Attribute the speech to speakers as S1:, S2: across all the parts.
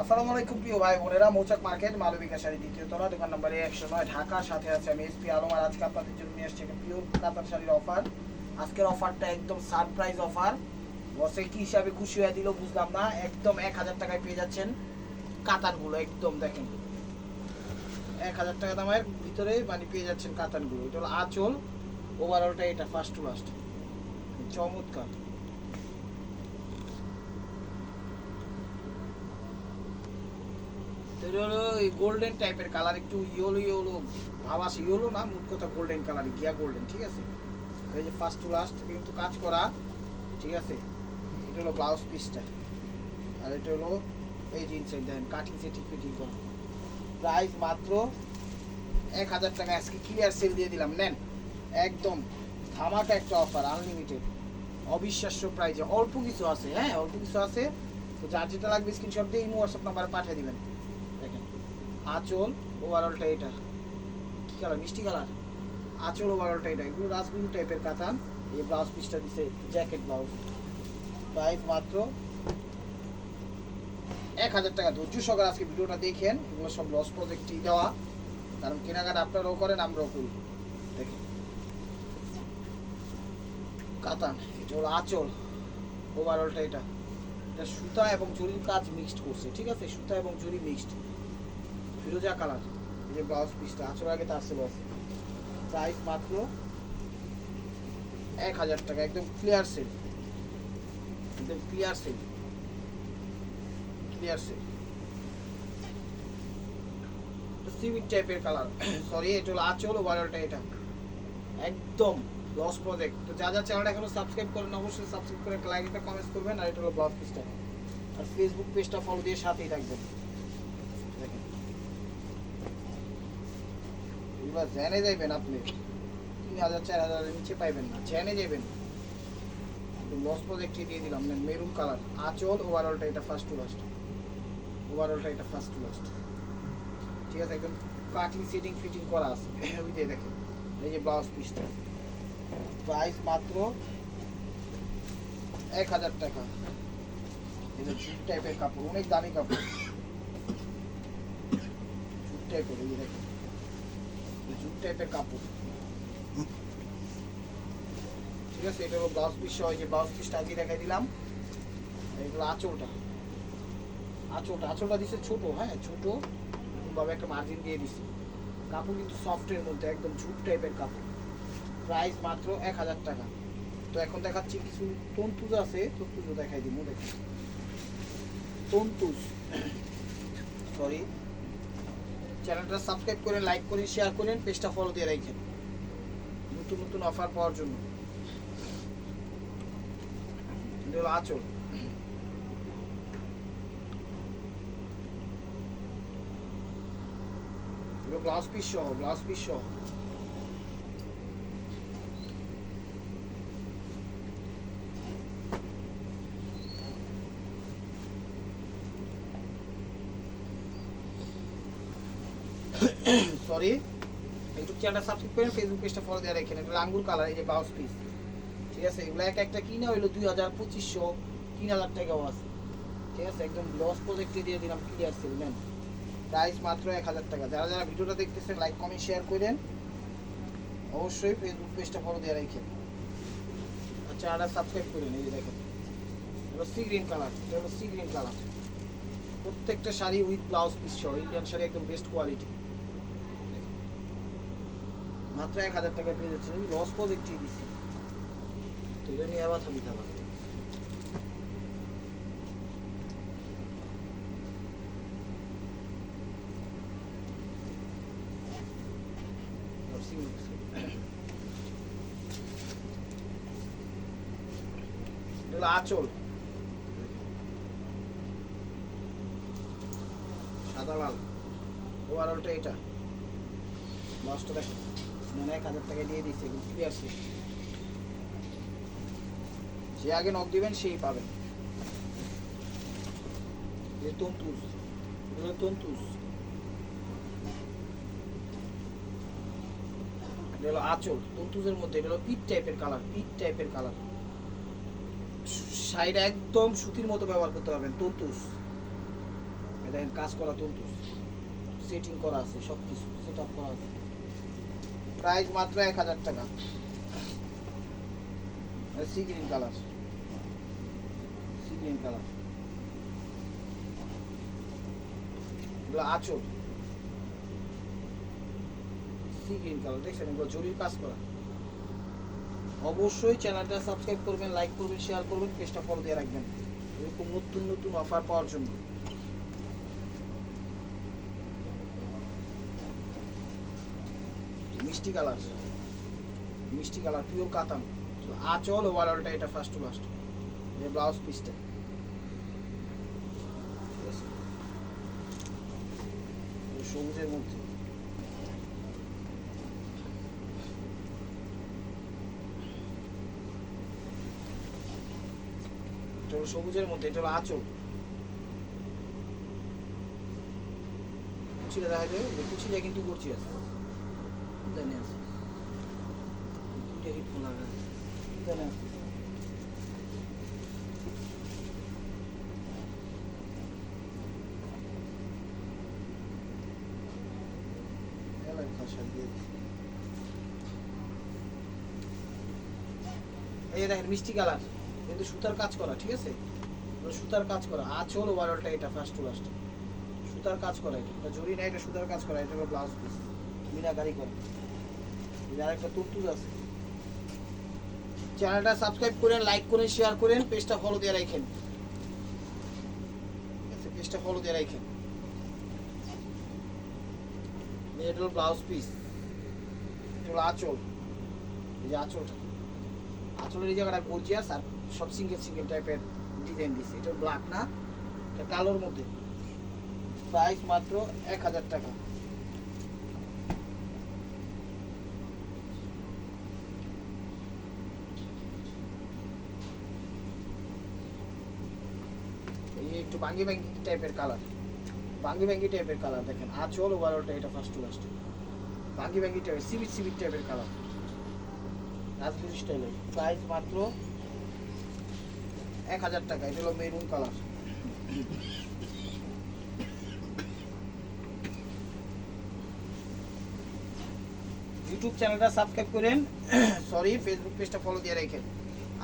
S1: আসসালামু আলাইকুম প্রিয় ভাই বোনেরা, মৌচাক মার্কেট মালবিকা শাড়ি দ্বিতীয় তলা, দোকান নম্বর 109 ঢাকার সাথে আছে আমি এসপি আলম। আর আজকে আপনাদের জন্য নিয়ে আসছি একটা পিওর কাতান শাড়ির অফার। আজকের অফারটা একদম সারপ্রাইজ অফার। বসে কি হিসাবে খুশি হয়ে দিল বুঝলাম না, একদম 1000 টাকায় পেয়ে যাচ্ছেন কাতানগুলো। একদম দেখেন 1000 টাকা দামের ভিতরে মানে পেয়ে যাচ্ছেন কাতানগুলো। এটা হলো আঁচল, ওভারঅলটা এটা ফার্স্ট টু লাস্ট চমৎকার। এটা হলো এই গোল্ডেন টাইপের কালার, একটু ইয়েলো ভাব আসে, ইয়েলো না মোট কথা গোল্ডেন কালার, গিয়া গোল্ডেন, ঠিক আছে। এই যে ফার্স্ট টু লাস্ট কিন্তু কাজ করা, ঠিক আছে। এটা হলো ব্লাউজ পিসটা, আর এটা হলো এই জিন্সের দেখেন কাটিং সেটিং ফিটিং করা। প্রাইস মাত্র 1000 টাকা, আজকে ক্লিয়ার সেল দিয়ে দিলাম, নেন একদম ধামাকা একটা অফার, আনলিমিটেড অবিশ্বাস্য প্রাইসে। অল্প কিছু আছে, হ্যাঁ অল্প কিছু আছে, তো যার যেটা লাগবে স্ক্রিনশট দিয়ে ইমো হোয়াটসঅ্যাপ নাম্বারে পাঠিয়ে দিবেন। দেখেন আঁচল ওভারঅলটা এটা কি কালার, মিষ্টি কালার। আঁচল ওভারঅলটা এটা, এগুলো রাসগুলো টাইপের কাতান। এই ব্লাউজ পিসটা দিছে জ্যাকেট ব্লাউজ। প্রাইস মাত্র 1000 টাকা। ধৈর্য সহকারে আজকে ভিডিওটা দেখেন, এগুলো সব লস প্রজেক্টই দেওয়া, কারণ কেনাকাটা আপনারাও করেন আমরাও করি। দেখেন কাতান, এটা হলো আঁচল ওভারঅলটা এটা। এটা সুতা এবং জরির কাজ মিক্সড করছে, ঠিক আছে, সুতা এবং জরি মিক্সড, ফিরোজা কালার। এই যে ব্লাউজ পিসটা আঁচল আগে তার ছিল আছে। প্রাইস মাত্র 1000 টাকা, একদম ক্লিয়ার সেল, একদম clear sell, clear sell. Civic টাইপের কালার, সরি এটা হলো আঁচল ওভারঅলটা এটা, একদম লস প্রজেক্ট। তো যা যা চ্যানেলটা এখনো সাবস্ক্রাইব করেন অবশ্যই সাবস্ক্রাইব করে লাইক একটা কমেন্টস করবেন। আর এটা হলো ব্লগ পিসটা, আর ফেসবুক পেজটা ফলো দিয়ে সাথেই থাকবেন। দেখেন এগুলো জেনে যাইবেন আপনি, 3000 4000 এর নিচে পাইবেন না, জেনে যাবেন। লস প্রজেক্টই দিয়ে দিলাম, মেরুন কালার আঁচল ওভারঅলটা এটা ফার্স্ট টু লাস্ট, ওভারঅলটা এটা ফার্স্ট টু লাস্ট, ঠিক আছে, একদম কাটিং সেটিং ফিটিং করা আছে। ওই যে দেখেন এই যে ব্লাউজ পিসটা, প্রাইস মাত্র 1000 টাকা। এটা জুট টাইপের কাপড়, অনেক দামি কাপড়, জুট টাইপের, এই যে দেখেন জুট টাইপের কাপড়, ঠিক আছে। এটা হলো ব্লাউজ পিস, হয় যে ব্লাউজ পিসটা আগে দেখাই দিলাম। এগুলো আঁচলটা, আঁচলটা দিচ্ছে ছোট, হ্যাঁ ছোট ভাবে একটা মার্জিন দিয়ে দিচ্ছে। কাপড় কিন্তু সফটের মধ্যে, একদম জুট টাইপের কাপড়। প্রাইস মাত্র 1000 টাকা। তো এখন দেখাচ্ছি কিছু তন্তুজ আছে, তন্তুজও দেখাই দিব। দেখেন তন্তুজ, সরি, চ্যানেলটা সাবস্ক্রাইব করেন, লাইক করেন, শেয়ার করেন, পেজটা ফলো দিয়ে রাখেন নতুন নতুন অফার পাওয়ার জন্য। এটা হলো আঁচল, ব্লাউজ পিস সহ, ব্লাউজ পিস সহ। সরি, ইউটিউব চ্যানেলটা সাবস্ক্রাইব করেন, ফেসবুক পেজটা ফলো দিয়ে রাখেন। এটা আঙ্গুর কালার, এই যে ব্লাউজ পিস, ঠিক আছে। এগুলো একটা একটা কিনা হইলো 2000 2500 3000 টাকাও আছে, ঠিক আছে। একদম লস প্রজেক্টে দিয়ে দিলাম, ক্লিয়ার সেল, নেন। প্রাইস মাত্র 1000 টাকা। যারা যারা ভিডিওটা দেখতেছেন লাইক কমেন্ট শেয়ার করেন, অবশ্যই ফেসবুক পেজটা ফলো দিয়ে রাখেন, আচ্ছা আর সাবস্ক্রাইব করেন। এই যে দেখেন এটা সি গ্রিন কালার, এটা হলো সি গ্রিন কালার। প্রত্যেকটা শাড়ি উইথ ব্লাউজ পিস সহ, ইন্ডিয়ান শাড়ি একদম বেস্ট কোয়ালিটি। মাত্র 1000 টাকা পেয়ে যাচ্ছে, আমি লস প্রজেক্টই দিচ্ছি, তো এটা নিয়ে আবার থামি থাকা। আঁচল সাদা লাল, ওভারঅলটা এটা, লসটা দেখো, মানে 1000 টাকা দিয়ে দিচ্ছে, ক্লিয়ার সেল। যে আগে নক দিবেন সেই পাবেন। এই তন্তুজ, এগুলো তন্তুজ, এটা হলো আঁচল তন্তুজের মধ্যে। এটা হলো পিট টাইপের কালার, পিট টাইপের কালার। শাড়িটা একদম সুতির মতো ব্যবহার করতে পারবেন, তন্তুজ। দেখেন কাজ করা তুলতুস, সেটিং করা আছে, সব কিছু সেট আপ করা আছে। প্রাইস মাত্র 1000 টাকা। Sea green colour, sea green colour, এগুলো আঁচল, সি গ্রিন কালার দেখছেন, এগুলো জরির কাজ করা। অবশ্যই চ্যানেলটা সাবস্ক্রাইব করবেন, লাইক করবেন, শেয়ার করবেন, পেজটা ফলো দিয়ে রাখবেন এরকম নতুন নতুন অফার পাওয়ার জন্য। মিষ্টি কালার, মিষ্টি কালার পিওর কাতান, আঁচল ওভারঅলটা এটা ফার্স্ট টু লাস্ট। এই ব্লাউজ পিসটা সবুজের মধ্যে, এটা হলো সবুজের মধ্যে, এটা হলো আঁচল। কুচিটা দেখা যায়, কুচিটা কিন্তু করছি আছে জানি আছে, দুইটা হিট ফোন লাগা জানি আছে। এই দেখেন মিষ্টি কালার, কিন্তু সুতার কাজ করা, ঠিক আছে, সুতার কাজ করা আঁচল ওভারঅলটা এটা ফার্স্ট টু লাস্ট সুতার কাজ করা। এটা জরি না, এটা সুতার কাজ করা। এটা হলো ব্লাউজ পিস মিনাকারি করে। যার একটা তুরতুজ আছে। চ্যানেলটা সাবস্ক্রাইব করেন, লাইক করেন, শেয়ার করেন, পেজটা ফলো দিয়ে রাখেন, পেজটা ফলো দিয়ে রাখেন। এটা হলো ব্লাউজ পিস, এটা হলো আঁচল। এই যে আঁচলটা, আঁচলের এই জায়গাটা গর্জিয়াস আর সব সিঙ্গেল সিঙ্গেল টাইপের ডিজাইন দিচ্ছে। এটা ব্ল্যাক না, এটা কালোর মধ্যে। প্রাইস মাত্র 1000 টাকা। এই একটু বাঙ্গি বাঙ্গি টাইপের কালার, বাঙ্গি বাঙ্গি টাইপের কালার দেখেন, আঁচল ওভারঅলটা এটা ফার্স্ট টু লাস্ট। বাঙ্গি বাঙ্গি টাইপের সিভিট সিভিট টাইপের কালার, রাজগুরি স্টাইলের। প্রাইস মাত্র 1000 টাকা। এটা হলো মেরুন কালার। ইউটিউব চ্যানেলটা সাবস্ক্রাইব করেন, সরি ফেসবুক পেজটা ফলো দিয়ে রাখেন।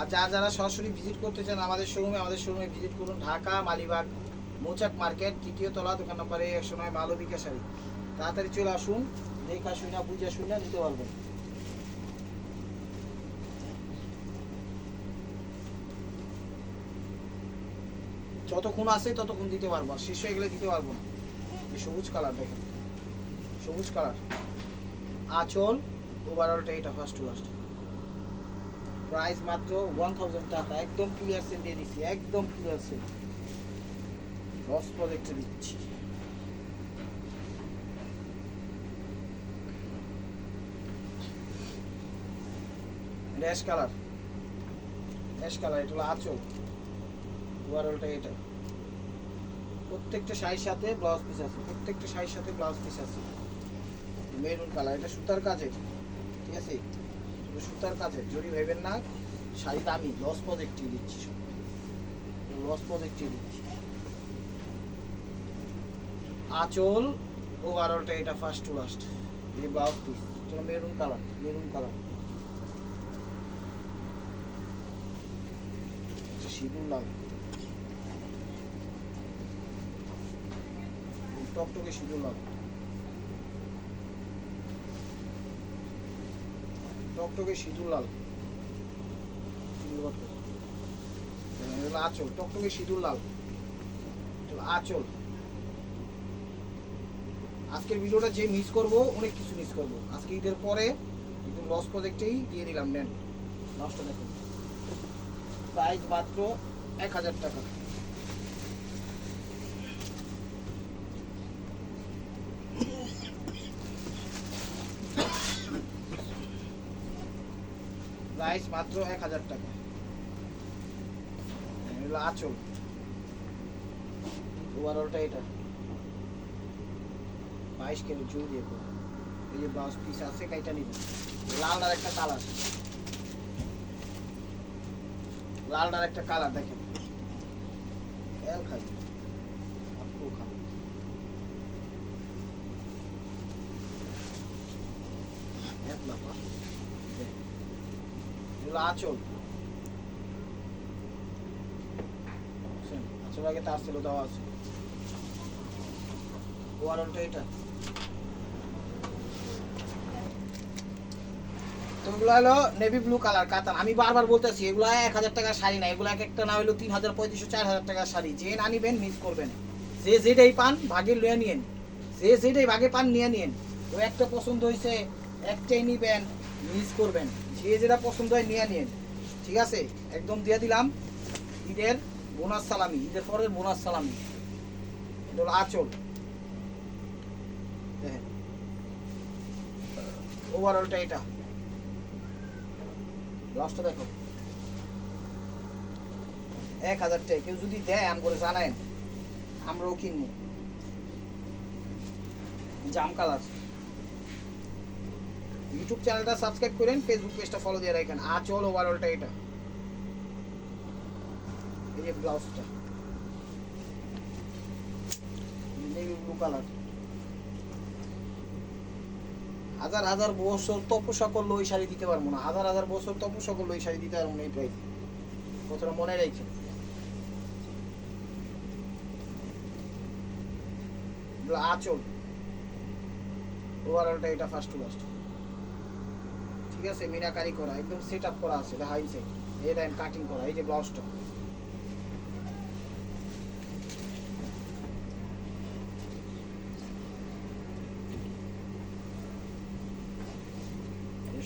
S1: আর যারা সরাসরি ভিজিট করতে চান আমাদের শোরুমে ভিজিট করুন। ঢাকা মালিবাগ মৌচাক মার্কেট, 3য় তলা, দোকান নম্বরে 109, মালবিকা শাড়ি। তাড়াতাড়ি চলে আসুন, দেখা শুনা বুঝা শুনা নিতে পারবেন। যতক্ষণ আছে ততক্ষণ দিতে পারবো, আর শেষ হয়ে গেলে দিতে পারবো না। এই সবুজ কালার দেখেন, সবুজ কালার, আঁচল ওভারঅলটা এটা ফার্স্ট টু লাস্ট। প্রাইস মাত্র 1000 টাকা। একদম ক্লিয়ার সেল দিয়ে দিচ্ছি, একদম ক্লিয়ার সেল, লস প্রজেক্টে দিচ্ছি। অ্যাশ কালার, অ্যাশ কালার, এটা হলো আঁচল ওভারঅলটা এটা। প্রত্যেকটা শাড়ির সাথে ব্লাউজ পিস আছে, প্রত্যেকটা শাড়ির সাথে ব্লাউজ পিস আছে। মেরুন কালার, এটা সুতার কাজের, ঠিক আছে, সুতার কাজের, জরি ভাইবেন না। শাড়ি দামি, লস প্রজেক্টে দিচ্ছি, লস প্রজেক্টে দিচ্ছি। আঁচল ওভারঅলটা এটা ফার্স্ট টু লাস্ট। এই ব্লাউজ পিস, এটা মেরুন কালার, মেরুন কালার, সিঁদুর লাল, টকটকে সিঁদুর লাল, টকটকে সিঁদুর লাল, আঁচল টকটকে সিঁদুর লাল, আঁচল। আজকের ভিডিওটা যে মিস করবো, অনেক কিছু মিস করবো। আজকে ঈদের পরে একদম লস প্রজেক্টেই দিয়ে দিলাম, নেন নষ্ট দেখুন। প্রাইস মাত্র 1000 টাকা। প্রাইস মাত্র 1000 টাকা। আঁচল ওভারঅলটা এটা 22 কেজি জুড়ে দিয়ে। এই যে ব্লাউজ পিস আছে, কাইটা নিবে। লালটার একটা কালার, লালটার একটা কালার দেখেন, এল খালি আপু খালি লাফা এগুলো আঁচল আঁচল আগে তার ছিল দেওয়া আছে ওভারঅলটা এটা তো এগুলো হলো নেভি ব্লু কালার কাতান আমি বারবার বলতেছি এগুলো 1000 টাকার শাড়ি না এগুলো এক একটা না হলো 3000 3500 4000 টাকার শাড়ি যে না নিবেন মিস করবেন যে যেটাই পান ভাগে লয়ে নিয়েন যে যেটাই ভাগে পান নিয়ে নিয়েন তো একটা পছন্দ হয়েছে একটাই নিবেন মিস করবেন যে যেটা পছন্দ হয় নিয়ে নিয়েন ঠিক আছে একদম দিয়ে দিলাম ঈদের বোনাস সালামি ঈদের পরের বোনাস সালামি এটা হলো আঁচল দেখেন ওভারঅলটা এটা ব্লাউজটা দেখো 1000 টাকা কেউ যদি দেয় আম করে জানায়েন আমরাও কিনবো জাম কালার ইউটিউব চ্যানেলটা সাবস্ক্রাইব করেন ফেসবুক পেজটা ফলো দিয়ে রাখেন আঁচল ওভারঅলটা এটা এই যে ব্লাউজটা নেভি ব্লু কালার হাজার হাজার বছর তপস্যা করলে ওই শাড়ি দিতে পারবো না হাজার হাজার বছর তপস্যা করলে ওই শাড়ি দিতে পারবো না এই প্রাইস কথাটা মনে রাখছেন আঁচল ওভারঅলটা এটা ফার্স্ট টু লাস্ট ঠিক আছে মিনাকারি করা একদম সেট আপ করা আছে এটা হাই সেট এটা কাটিং করা এই যে ব্লাউজটা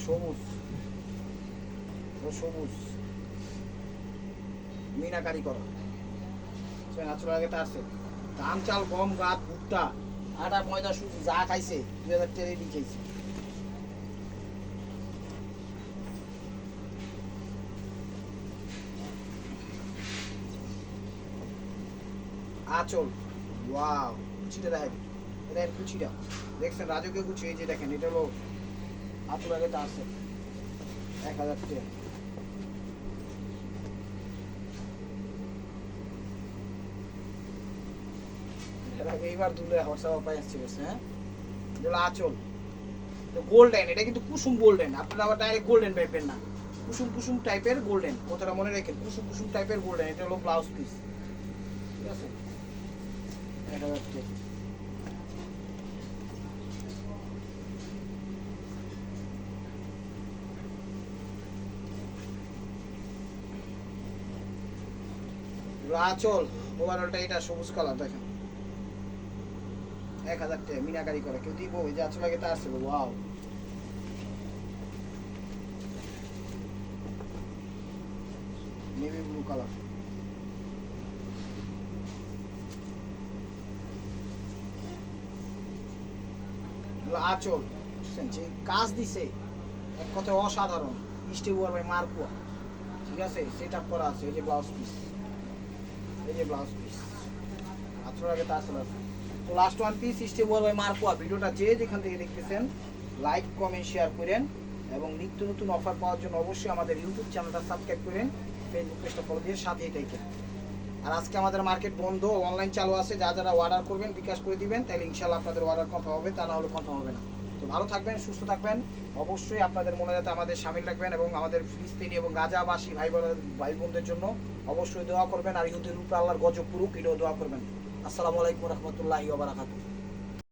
S1: সবুজ সবুজ মিনাকারি করা আঁচল আগে তার আছে ধান চাল গম গাছ ভুট্টা আটা ময়দা সুজি যা খাইছে 2000 টাকা দিয়ে খাইছে আঁচল ওয়াও কুচিটা দেখেন এটা কুচিটা দেখছেন রাজকীয় কুচি এই যে দেখেন এটা হলো আঁচল আগে তার আছে 1000 টাকা এইবার দুলে হোয়াটসঅ্যাপ পাই আসছে হ্যাঁ যেগুলো আঁচল তো গোল্ডেন এটা কিন্তু কুসুম গোল্ডেন আপনারা আবার ডাইরেক্ট গোল্ডেন পাইবেন না কুসুম কুসুম টাইপের গোল্ডেন কথাটা মনে রাখেন কুসুম কুসুম টাইপের গোল্ডেন এটা হলো ব্লাউজ পিস ঠিক আছে 1000 টাকা আঁচল ওভারঅলটা এটা সবুজ কালার দেখেন 1000 টাকা মিনাকারি করে কেউ দিব ওই যে আঁচল আগে তা আসছে ওয়াও নেভি ব্লু কালার আঁচল যে কাজ দিছে এক কথায় অসাধারণ স্টেপ ওয়ার বাই মার্কুয়া ঠিক আছে সেট আপ করা আছে এই যে ব্লাউজ পিস এই যে ব্লাউজ পিস আঁচল আগে তা আসলে তো লাস্ট ওয়ান পিস স্টেপ ওয়ার বাই মার্কুয়া ভিডিওটা যে যেখান থেকে দেখতেছেন লাইক কমেন্ট শেয়ার করেন এবং নিত্য নতুন অফার পাওয়ার জন্য অবশ্যই আমাদের ইউটিউব চ্যানেলটা সাবস্ক্রাইব করেন ফেসবুক পেজটা ফলো দিয়ে সাথেই থাকেন আর আজকে আমাদের মার্কেট বন্ধ অনলাইন চালু আছে যারা অর্ডার করবেন বিকাশ করে দিবেন তাহলে ইনশাআল্লাহ আপনাদের অর্ডার কনফার্ম হবে তা না হলে কনফার্ম হবে না তো ভালো থাকবেন সুস্থ থাকবেন অবশ্যই আপনাদের মনে যাতে আমাদের সামিল রাখবেন এবং আমাদের ফিলিস্তিনি এবং গাজাবাসী ভাই বোনদের জন্য অবশ্যই দোয়া করবেন আর ইহুদির উপরে আল্লাহর গজব পুরুক এটাও দোয়া করবেন আসসালামু আলাইকুম রহমতুল্লাহি ওয়া বারাকাতুহু